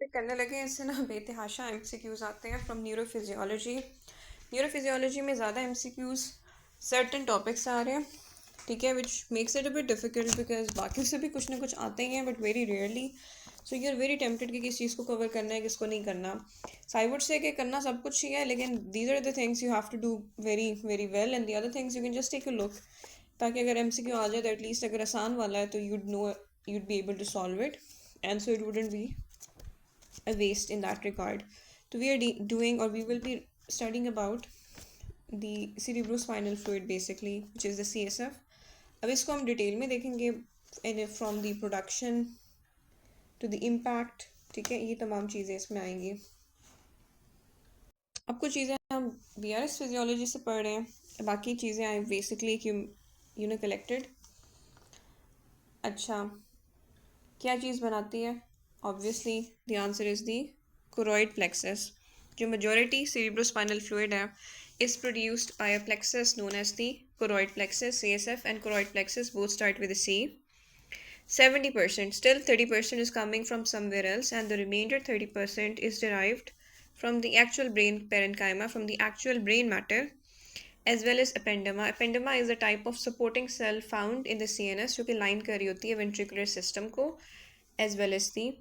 Topic करने लगे हैं, इससे ना बेतहाशा एमसीक्यूज आते हैं फ्रॉम न्यूरोफिजियोलॉजी। न्यूरोफिजियोलॉजी में ज़्यादा एमसीक्यूज सर्टेन टॉपिक्स आ रहे हैं, ठीक है, which makes it a bit difficult because बाकी से भी कुछ ना कुछ आते ही हैं but very rarely. So you are very tempted कि किस चीज़ को कवर करना है, किसको नहीं करना। सो आई वुड से कि करना सब कुछ ही है, लेकिन these are the things you have to do very very well and the other things you can just take a look, ताकि अगर एमसीक्यू आ जाए तो एटलीस्ट अगर आसान वाला है तो you'd know, you'd be able to solve it and so it wouldn't be a waste in that regard. So we are doing, or we will be studying about the cerebrospinal fluid basically, which is the CSF. अब इसको हम detail में देखेंगे from the production to the impact, ठीक है, ये तमाम चीज़ें इसमें आएंगी। अब कुछ चीज़ें हम बीआरएस फिजियोलॉजी से पढ़ रहे हैं, बाकी चीज़ें I basically you know collected. अच्छा, क्या चीज़ बनाती है? Obviously the answer is the choroid plexus. जो मेजॉरिटी cerebrospinal fluid है is produced by a plexus known as the choroid plexus, CSF, and choroid plexus both start with a C. 70%, still 30% is coming from somewhere else, and the remainder 30% is derived from the actual brain parenchyma, from the actual brain matter, as well as ependyma. Ependyma is a type of supporting cell found in the CNS जो कि line कर रही होती है ventricular system को, as well as the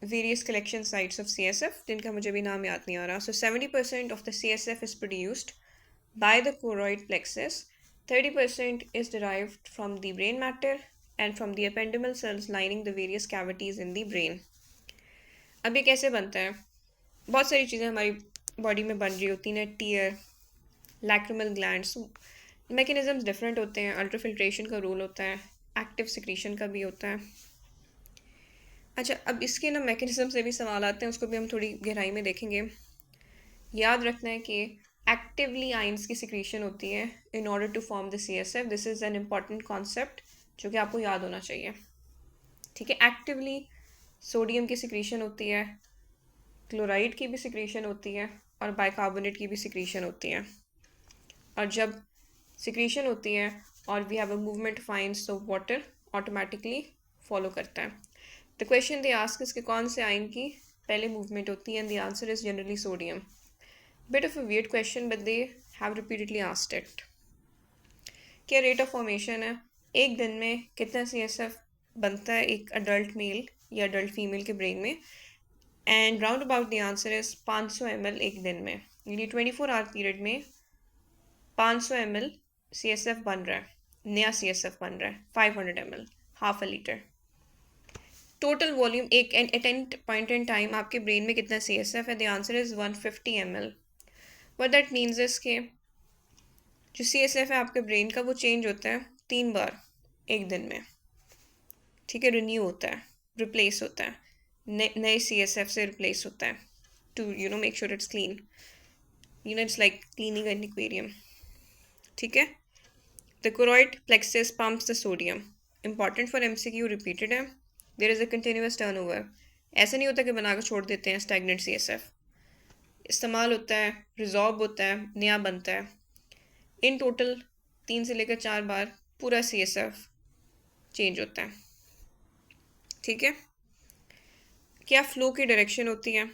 various collection sites of CSF जिनका मुझे भी नाम याद नहीं आ रहा. So 70% of the CSF is produced by the choroid plexus, 30% is derived from the brain matter and from the ependymal cells lining the various cavities in the brain. अब ये कैसे बनता है? बहुत सारी चीज़ें हमारी बॉडी में बन रही होती हैं, tear, lacrimal glands, mechanisms different होते हैं, अल्ट्राफिल्ट्रेशन का रूल होता है, एक्टिव सिक्रीशन का भी होता है. अच्छा, अब इसके ना मैकेनिज्म से भी सवाल आते हैं, उसको भी हम थोड़ी गहराई में देखेंगे. याद रखना है कि एक्टिवली आइंस की सिक्रीशन होती है in order to form the CSF. This is an important concept जो कि आपको याद होना चाहिए, ठीक है. एक्टिवली सोडियम की सिक्रीशन होती है, क्लोराइड की भी सिक्रीशन होती है और बाइकार्बोनेट की भी सिक्रीशन होती है. और जब सिक्रीशन होती है और we have a movement of ions, तो वाटर ऑटोमेटिकली फॉलो करता है. The question they ask is कि कौन से आयन की पहले मूवमेंट होती है, and the answer is generally sodium. Bit of a weird question but they have repeatedly asked it. क्या रेट ऑफ फॉर्मेशन है? एक दिन में कितना CSF बनता है एक अडल्ट मेल या अडल्ट फीमेल के ब्रेन में? And round about the answer is 500 ml एक दिन में. यानी 24 आवर पीरियड में 500 ml CSF बन रहा है, नया CSF बन रहा है. 500 ml, half a litre. Total volume एक at any point in time आपके ब्रेन में कितना CSF है? The answer is 150 ml. What that means is के जो CSF है आपके ब्रेन का वो चेंज होता है 3 बार एक दिन में, ठीक है. रिन्यू होता है, रिप्लेस होता है, नए CSF से रिप्लेस होता है to you know make sure it's clean. You know it's like cleaning an aquarium, ठीक है. The choroid plexus pumps the sodium. Important for MCQ, repeated है. There is a continuous turnover. ऐसा नहीं होता कि बनाकर छोड़ देते हैं स्टैग्नेंट CSF. इस्तेमाल होता है, रिजॉर्ब होता है, नया बनता है. इन टोटल 3 से लेकर 4 बार पूरा CSF चेंज होता है, ठीक है. क्या फ्लो की डायरेक्शन होती है?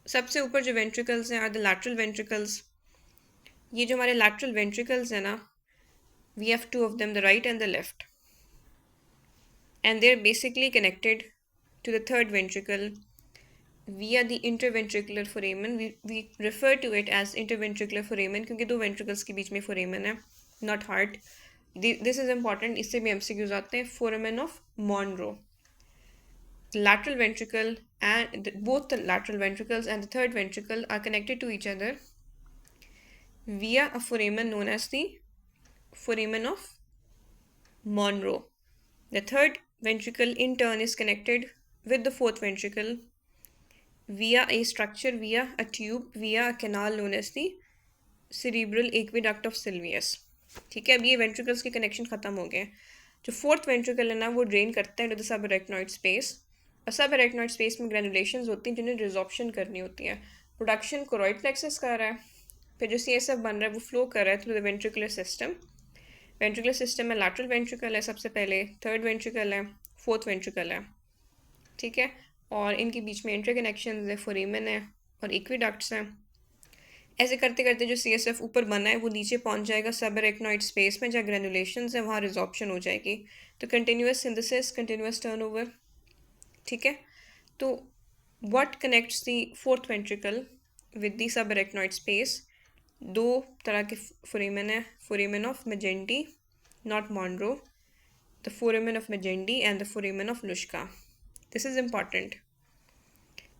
सबसे ऊपर जो वेंट्रिकल्स हैं आर द लैटरल वेंट्रिकल्स. ये जो हमारे लैटरल वेंट्रिकल्स हैं ना, we have 2 of them, the right and the left, and they're basically connected to the third ventricle via the interventricular foramen. We refer to it as interventricular foramen क्योंकि 2 ventricles के बीच में foramen है, not heart. This is important, इससे भी MCQs आते हैं. Foramen of Monro. Lateral ventricle and both the lateral ventricles and the third ventricle are connected to each other via a foramen known as the foramen of Monro. The third ventricle in turn is connected with the fourth ventricle via a structure, via a tube, via a canal known as the cerebral aqueduct of Sylvius. ठीक है, अब ये ventricles के connection खत्म हो गए. जो fourth ventricle है ना, वो ड्रेन करता है to the subarachnoid space. और सब अरेक्नॉइड स्पेस में ग्रेनुलेशंस होती हैं जिन्हें रिजॉर्प्शन करनी होती है. प्रोडक्शन कोरोइड प्लेक्सस कर रहा है, फिर जो CSF बन रहा है वो फ्लो कर रहा है through the ventricular system. Ventricular system में लैटरल वेंट्रिकल है सबसे पहले, थर्ड वेंट्रिकल है, फोर्थ वेंट्रिकल है. ठीक है, और इनके बीच में इंटरकनेक्शन है, फोरेमन है और एक्विडक्ट्स हैं। ऐसे करते करते जो सी एस एफ ऊपर बना है वो नीचे पहुंच जाएगा सबएरेक्नॉइड स्पेस में, जहाँ ग्रेनुलेशंस है वहाँ रिजॉर्प्शन हो जाएगी। तो कंटिन्यूस सिंथेसिस, कंटिन्यूस टर्नओवर। ठीक है, तो what connects the fourth ventricle with the subarachnoid space? दो तरह के फोरेमन है, foramen of Magendie, not Monro, the foramen of Magendie and the foramen of Luschka. This is important.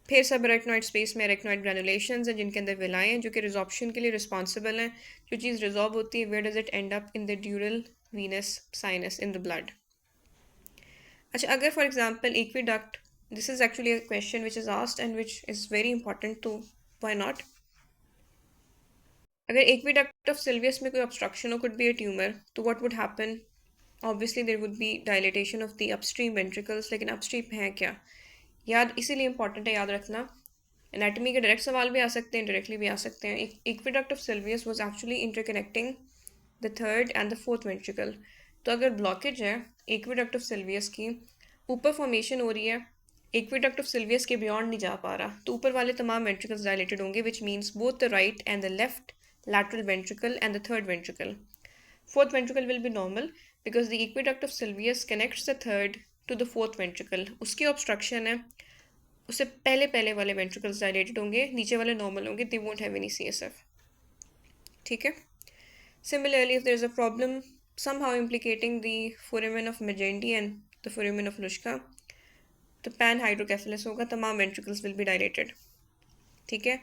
फिर subarachnoid space में arachnoid granulations हैं जिनके अंदर विलाएँ हैं जो कि रिजॉर्प्शन के लिए रिस्पॉन्सिबल हैं। जो चीज़ रिजॉर्व होती है, where does it end up? In the dural venous sinus, in the blood. अच्छा, अगर for example aqueduct, this is actually a question which is asked and which is very important, तो why not? अगर aqueduct of Sylvius में कोई obstruction हो, could be a tumour, तो what would happen? Obviously there would be dilatation of the upstream ventricles, लेकिन upstream है क्या? याद इसीलिए इंपॉर्टेंट है याद रखना। एनाटमी के डायरेक्ट सवाल भी आ सकते हैं, डायरेक्टली भी आ सकते हैं। Aqueduct of Silvius was actually interconnecting the third and the fourth ventricle. तो अगर ब्लॉकेज है एक्विडक्ट ऑफ सिल्वियस की, ऊपर फॉर्मेशन हो रही है, एक्विडक्ट ऑफ सिल्वियस के बियॉन्ड नहीं जा पा रहा, तो ऊपर वाले तमाम वेंट्रिकल्स डायलेटेड होंगे, which means both the right and the left lateral ventricle and the third ventricle. Fourth ventricle will be normal because the aqueduct of Sylvius connects the third to the fourth ventricle. उसकी obstruction है, उससे पहले पहले वाले ventricles dilated होंगे, नीचे वाले normal होंगे, they won't have any CSF। ठीक है, similarly if there is a problem somehow implicating the foramen of Magendie and the foramen of Luschka, तो pan hydrocephalus होगा, तमाम ventricles will be dilated। ठीक है,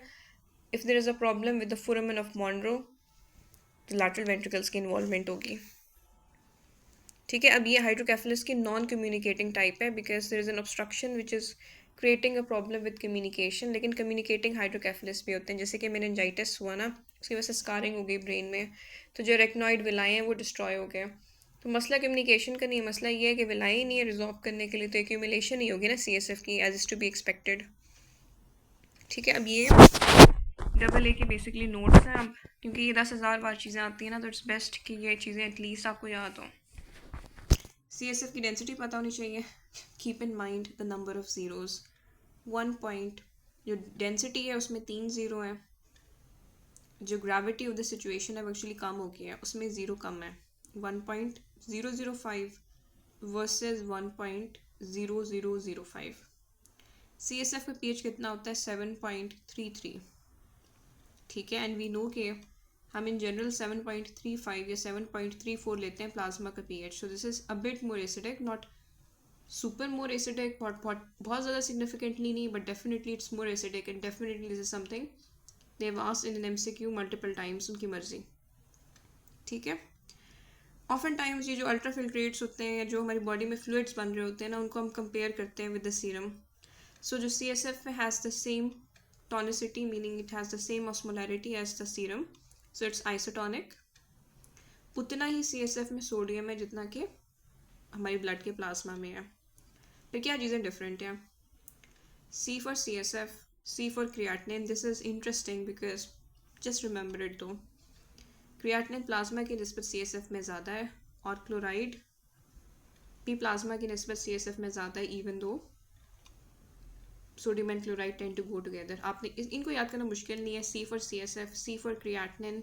if there is a problem with the foramen of Monro, तो lateral ventricles की involvement होगी। ठीक है, अब ये हाइड्रोकेफेलस की नॉन कम्युनिकेटिंग टाइप है because there is an obstruction which is creating a problem with communication, लेकिन कम्युनिकेटिंग हाइड्रोकेफेलस भी होते हैं। जैसे कि मेनिंजाइटिस हुआ ना, उसकी वजह से स्कारिंग हो गई ब्रेन में, तो जो रेक्नॉइड विलाएँ हैं वो डिस्ट्रॉय हो गए। तो मसला कम्युनिकेशन का नहीं है, मसला ये है कि विलाएँ ही नहीं है रिजॉल्व करने के लिए, तो एक्यूमुलेशन ही होगी ना CSF की, as is to be expected. ठीक है, अब ये डबल ए के बेसिकली नोट्स हैं। अब क्योंकि ये 10,000 बार चीज़ें आती हैं ना, तो इट्स बेस्ट कि ये चीज़ें एटलीस्ट आपको याद हों। CSF की डेंसिटी पता होनी चाहिए। Keep in mind the number of zeros. 1 point जो डेंसिटी है उसमें 3 ज़ीरो हैं, जो ग्रेविटी ऑफ द सिचुएशन है वो एक्चुअली कम हो गई है, उसमें ज़ीरो कम है। 1.005 वर्सेस 1.0005। CSF का pH कितना होता है? 7.33। ठीक है, एंड वी नो के हम इन जनरल 7.35 या 7.34 लेते हैं प्लाज्मा का pH। So this is a bit more acidic, not super more acidic, बहुत ज़्यादा सिग्निफिकेंटली नहीं, but definitely it's more acidic and definitely this is something they have asked in an MCQ multiple times, उनकी मर्जी। ठीक है, often times ये जो ultra फिल्ट्रेट्स होते हैं, जो हमारी बॉडी में फ्लूइड्स बन रहे होते हैं ना, उनको हम कंपेयर करते हैं विद द सीरम। सो जो CSF has the same tonicity, meaning it has the same osmolarity as the serum, so it's isotonic। उतना ही CSF में सोडियम है जितना कि हमारी ब्लड के प्लाज्मा में है। फिर क्या चीज़ें डिफरेंट हैं? C for CSF, C for creatinine। This is interesting because just remember it दो। क्रिएटिनिन प्लाज्मा की निस्बत CSF में ज़्यादा है और क्लोराइड भी प्लाज्मा की निस्बत CSF में ज़्यादा है, even though sodium and chloride tend to go together. आपने इनको याद करना मुश्किल नहीं है। C for CSF, C for creatinine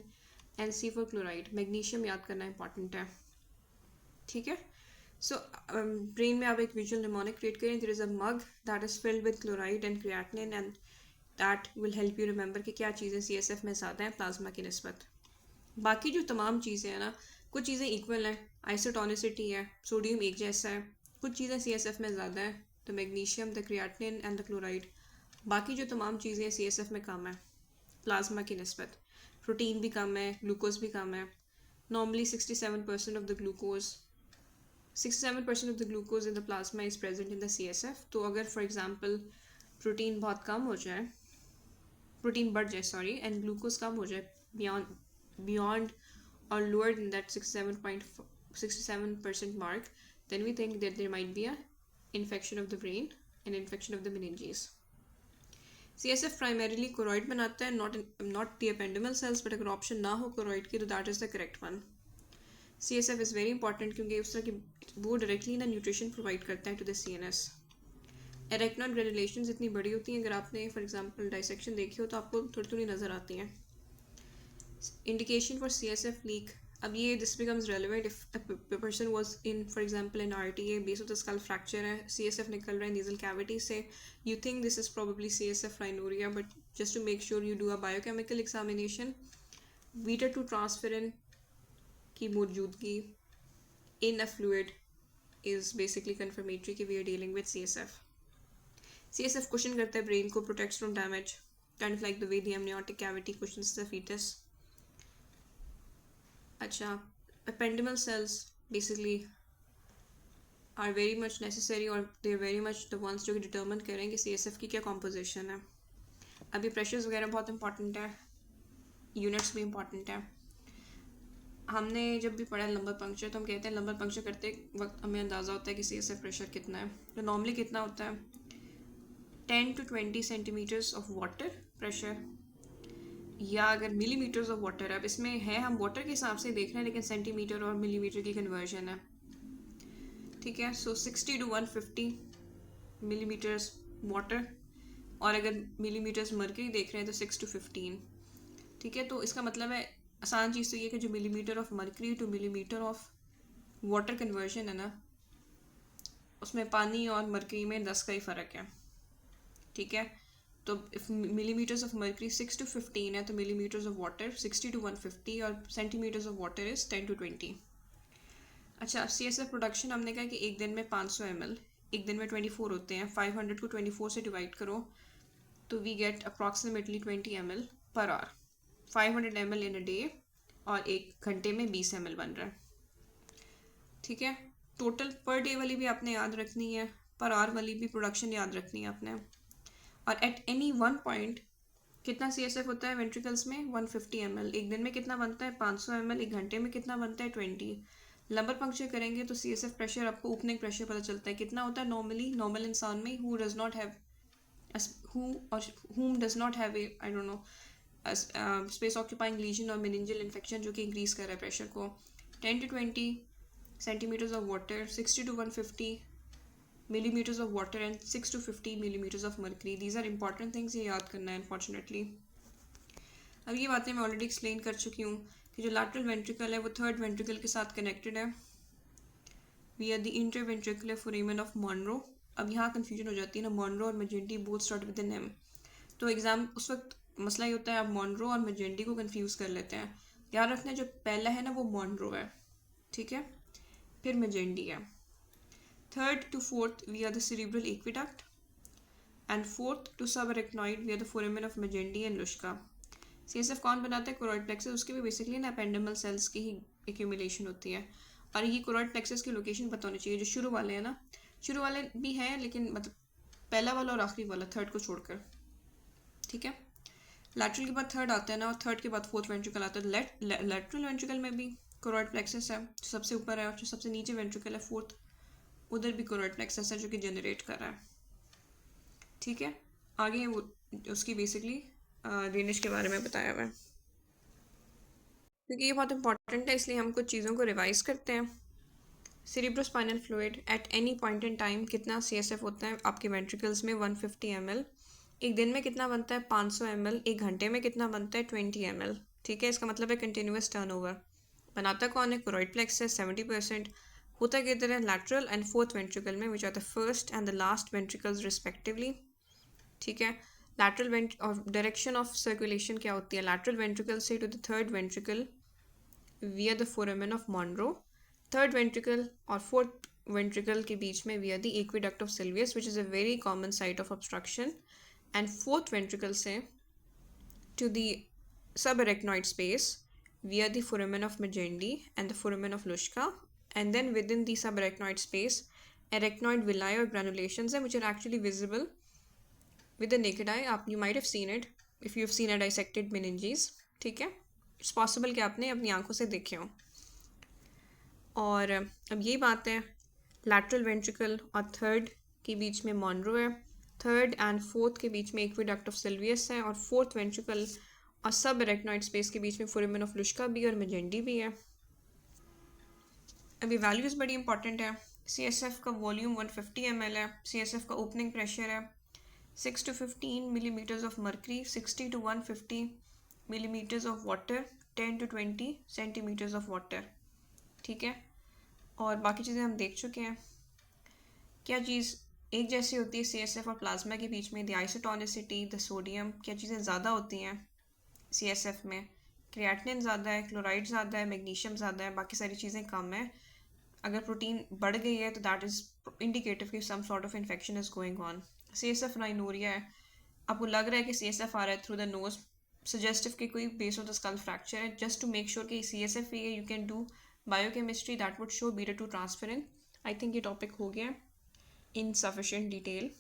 and C for chloride. Magnesium याद करना इंपॉर्टेंट है। ठीक है, सो ब्रेन में आप एक विजुअल निमोनिक क्रिएट करें। There is a mug that is filled with chloride and creatinine and that will help you remember कि क्या चीज़ें CSF में ज़्यादा हैं प्लाज्मा की निस्बत। बाकी जो तमाम चीज़ें हैं ना, कुछ चीज़ें इक्वल हैं, आइसोटोनिसिटी है, सोडियम एक जैसा है, कुछ चीज़ें CSF में ज़्यादा है, the magnesium, the creatinine and the chloride. बाकी जो तमाम चीज़ें CSF में कम है प्लाज्मा की निस्बत। प्रोटीन भी कम है, ग्लूकोज भी कम है। Normally 67% of the glucose 67% of the glucose in the plasma is present in the CSF। तो अगर फॉर एग्जांपल प्रोटीन बहुत कम हो जाए, प्रोटीन बढ़ जाए सॉरी, एंड ग्लूकोज कम हो जाए beyond or lower than that 67% mark, then we think that there might be a infection of the brain and infection of the meninges। CSF primarily choroid बनाता है, not the ependymal cells, but अगर option ना हो choroid की तो that is the correct one। CSF is very important क्योंकि उस तरह की वो डायरेक्टली ना न्यूट्रिशन प्रोवाइड करता है टू द CNS। एरेक्नॉइड ग्रेनुलेशंस इतनी बड़ी होती हैं, अगर आपने फॉर एग्जांपल डाइसेक्शन देखी हो तो आपको थोड़ी थोड़ी नज़र आती हैं. Indication for CSF leak. अब ये this becomes relevant if a person was in for example in RTA, base of the skull fracture है, CSF निकल रहा है नेजल कैविटी से, you think this is probably CSF rhinorrhoea, but just to make sure you do a biochemical examination. Beta two transferrin की मौजूदगी in a fluid is basically confirmatory कि we are dealing with CSF. CSF question करता है brain को, protects from damage, kind of like the way the amniotic cavity cushions the fetus. अच्छा, ependymal cells basically are very much necessary और they are very much the ones जो कि determine करें कि CSF की क्या composition है. अभी pressures वगैरह बहुत important है, units भी important है. हमने जब भी पढ़ा लंबर पंक्चर तो हम कहते हैं लंबर पंक्चर करते वक्त हमें अंदाज़ा होता है कि CSF प्रेशर कितना है. तो नॉर्मली कितना होता है, 10 to 20 centimetres of water pressure, या अगर मिलीमीटर्स ऑफ वाटर. अब इसमें है हम वाटर के हिसाब से देख रहे हैं लेकिन सेंटीमीटर और मिलीमीटर की कन्वर्जन है. ठीक है, सो 60 to 150 मिलीमीटर्स वाटर, और अगर मिलीमीटर्स मर्करी देख रहे हैं तो 6 to 15. ठीक है, तो इसका मतलब है आसान चीज़ तो ये कि जो millimetre of mercury two millimetre of water conversion है ना, उसमें पानी और मर्करी में 10 का ही फ़र्क है. ठीक है, तो if millimetres of mercury 6 to 15 है तो मिलीमीटर्स ऑफ वाटर 60 to 150 और centimetres of water is 10 to 20. अच्छा, CSF प्रोडक्शन हमने कहा कि एक दिन में 500 ml, एक दिन में 24 होते हैं, 500 को 24 से डिवाइड करो तो we get approximately 20 ml per hour. 500 ml in a day और एक घंटे में 20 ml बन रहा है. ठीक है, टोटल पर डे वाली भी आपने याद रखनी है, पर आवर वाली भी प्रोडक्शन याद रखनी है आपने. और एट एनी वन पॉइंट कितना CSF होता है वेंट्रिकल्स में, 150 ml. एक दिन में कितना बनता है, 500 ml. एक घंटे में कितना बनता है, 20. लंबर पंक्चर करेंगे तो CSF प्रेशर आपको ओपनिंग प्रेशर पता चलता है कितना होता है नॉर्मली नॉर्मल इंसान में, who does not have whom does not have a I don't know space occupying lesion और मेनिंजियल इन्फेक्शन जो कि इंक्रीज कर रहा है प्रेशर को. 10 to 20 centimetres of water, 60 to 150 millimeters of water and 6 to 50 millimeters of mercury. These are important things, ये याद करना है unfortunately. अब ये बातें मैं ऑलरेडी एक्सप्लेन कर चुकी हूँ कि जो लैटरल वेंट्रिकल है वो थर्ड वेंट्रिकल के साथ कनेक्टेड है via the interventricular foramen of Monro. अब यहाँ कन्फ्यूजन हो जाती है ना, मॉनरो और Magendie both start with an M. तो एग्जाम उस वक्त मसला ये होता है आप मॉनरो और मेजेंटी को कंफ्यूज कर लेते हैं. याद रखना है जो पहला है ना वो मॉनरो है, ठीक है, फिर मेजेंटी है. Third to fourth via the cerebral aqueduct, and fourth to subarachnoid via the foramen of Magendie and Luschka. CSF कौन बनाता है, कोरोइड प्लेक्सस. उसके भी बेसिकली ना एपेंडिमल सेल्स की ही एक्यूमुलेशन होती है. और ये कोरोइड प्लेक्सस की लोकेशन पता होनी चाहिए. जो शुरू वाले हैं ना, शुरू वाले भी हैं लेकिन मतलब पहला वाला और आखिरी वाला, थर्ड को छोड़कर. ठीक है, लैटरल के बाद थर्ड आता है ना, और थर्ड के बाद फोर्थ वेंट्रिकल आता है. लैटरल वेंट्रिकल में भी कोरोइड प्लेक्सस है जो सबसे ऊपर है, और जो सबसे नीचे वेंट्रिकल है फोर्थ, उधर भी कोरोइड प्लेक्सस है जो कि जनरेट कर रहा है. ठीक है, आगे वो उसकी बेसिकली ड्रेनेज के बारे में बताया हुआ है. क्योंकि ये बहुत इंपॉर्टेंट है इसलिए हम कुछ चीज़ों को रिवाइज करते हैं. Cerebrospinal fluid at any point in time कितना CSF होता है आपके वेंट्रिकल्स में, 150 ml. एक दिन में कितना बनता है, 500 ml. एक घंटे में कितना बनता है, 20 ml. ठीक है, इसका मतलब है कंटिन्यूस टर्नओवर. बनाता कौन है, कोरोइड प्लेक्सस 70%. होता किधर है, लैटरल एंड फोर्थ वेंट्रिकल में, which are the first and the last ventricles respectively. ठीक है, लैटरल डायरेक्शन ऑफ सर्कुलेशन क्या होती है, लैटरल वेंट्रिकल से to the third ventricle via the foramen of Monro. Third ventricle और फोर्थ वेंट्रिकल के बीच में via the aqueduct of Sylvius, which is a very common site of obstruction. And fourth ventricle से to the subarachnoid space via the foramen of Magendie and the foramen of Luschka, and then within the subarachnoid space arachnoid villi or granulations हैं which are actually visible with the naked eye. आप you might have seen it if you have seen a dissected meninges. ठीक है, it's possible कि आपने अपनी आंखों से देखे हों. और अब यही बात है, lateral ventricle और थर्ड के बीच में मॉनरो है, थर्ड एंड फोर्थ के बीच में एक्विडक्ट ऑफ सिल्वियस है, और फोर्थ वेंट्रिकल और सब एरेक्नॉइड स्पेस के बीच में फोरामेन ऑफ लुश्का भी और मेजेंडी भी है. अभी वैल्यूज़ बड़ी इंपॉर्टेंट है. CSF का वॉल्यूम 150 ml है, CSF का ओपनिंग प्रेशर है 6 to 15 millimeters of mercury, 60 to 150 millimeters of water, 10 to 20 centimeters of water। ठीक है, और बाकी चीज़ें हम देख चुके हैं। क्या चीज़ एक जैसी होती है CSF और प्लाज्मा के बीच में? The isotonicity, the sodium. क्या चीज़ें ज़्यादा होती हैं CSF में? क्रिएटिनिन ज़्यादा है, क्लोराइड ज़्यादा है, मैग्नीशियम ज़्यादा है, बाकी सारी चीज़ें कम है। अगर प्रोटीन बढ़ गई है तो दैट इज़ इंडिकेटिव कि some sort of infection is going on. CSF rhinorrhoea है, आपको लग रहा है कि CSF आ रहा है थ्रू द नोज, सजेस्टिव कि कोई base of the skull fracture है, जस्ट टू मेक श्योर कि CSF ही है, you can do biochemistry that would show beta two transferrin. I think ये टॉपिक हो गया इन सफिशिएंट डिटेल।